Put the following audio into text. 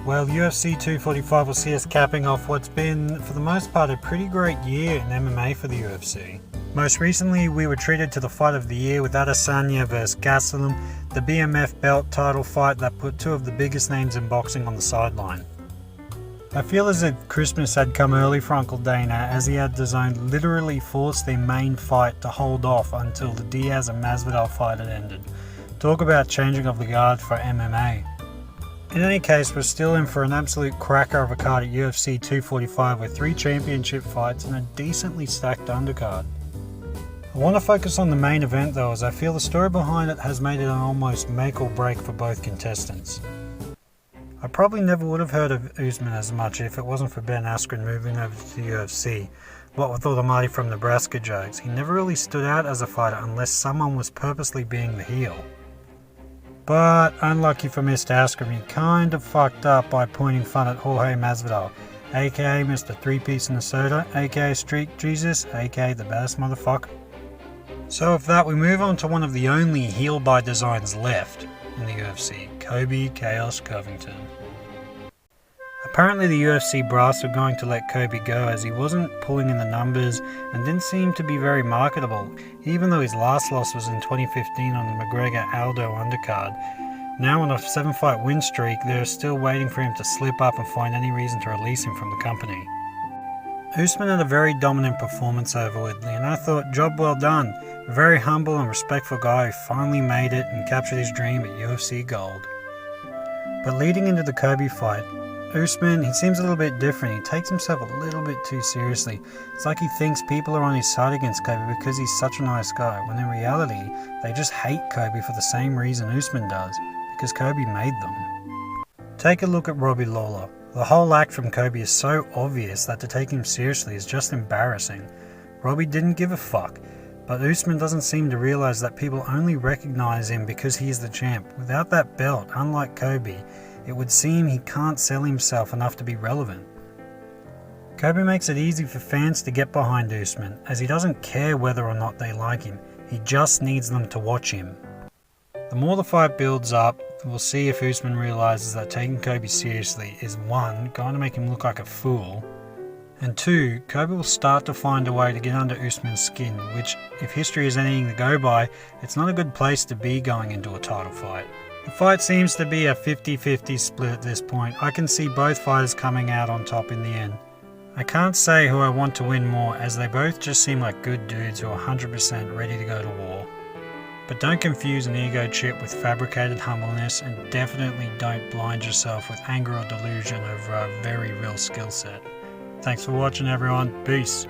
Well, UFC 245 will see us capping off what's been, for the most part, a pretty great year in MMA for the UFC. Most recently, we were treated to the fight of the year with Adesanya vs Gastelum, the BMF belt title fight that put two of the biggest names in boxing on the sideline. I feel as if Christmas had come early for Uncle Dana, as he had DAZN literally forced their main fight to hold off until the Diaz and Masvidal fight had ended. Talk about changing of the guard for MMA. In any case, we're still in for an absolute cracker of a card at UFC 245 with 3 championship fights and a decently stacked undercard. I want to focus on the main event though, as I feel the story behind it has made it an almost make or break for both contestants. I probably never would have heard of Usman as much if it wasn't for Ben Askren moving over to the UFC. What with all the Marty from Nebraska jokes, he never really stood out as a fighter unless someone was purposely being the heel. But unlucky for Mr. Askren, he kind of fucked up by pointing fun at Jorge Masvidal, aka Mr. 3-Piece in the Soda, aka Street Jesus, aka the baddest motherfucker. So with that, we move on to one of the only heel by designs left in the UFC, Colby Chaos Covington. Apparently the UFC brass were going to let Colby go as he wasn't pulling in the numbers and didn't seem to be very marketable, even though his last loss was in 2015 on the McGregor-Aldo undercard. Now on a 7-fight win streak, they're still waiting for him to slip up and find any reason to release him from the company. Usman had a very dominant performance over Woodley, and I thought, job well done. A very humble and respectful guy who finally made it and captured his dream at UFC Gold. But leading into the Colby fight, Usman, he seems a little bit different. He takes himself a little bit too seriously. It's like he thinks people are on his side against Colby because he's such a nice guy, when in reality, they just hate Colby for the same reason Usman does, because Colby made them. Take a look at Robbie Lawler. The whole act from Colby is so obvious that to take him seriously is just embarrassing. Robbie didn't give a fuck, but Usman doesn't seem to realize that people only recognize him because he is the champ. Without that belt, unlike Colby, it would seem he can't sell himself enough to be relevant. Colby makes it easy for fans to get behind Usman, as he doesn't care whether or not they like him, he just needs them to watch him. The more the fight builds up, we'll see if Usman realizes that taking Colby seriously is 1, going to make him look like a fool, and 2, Colby will start to find a way to get under Usman's skin, which, if history is anything to go by, it's not a good place to be going into a title fight. The fight seems to be a 50-50 split at this point. I can see both fighters coming out on top in the end. I can't say who I want to win more, as they both just seem like good dudes who are 100% ready to go to war. But don't confuse an ego trip with fabricated humbleness, and definitely don't blind yourself with anger or delusion over a very real skill set. Thanks for watching everyone, peace.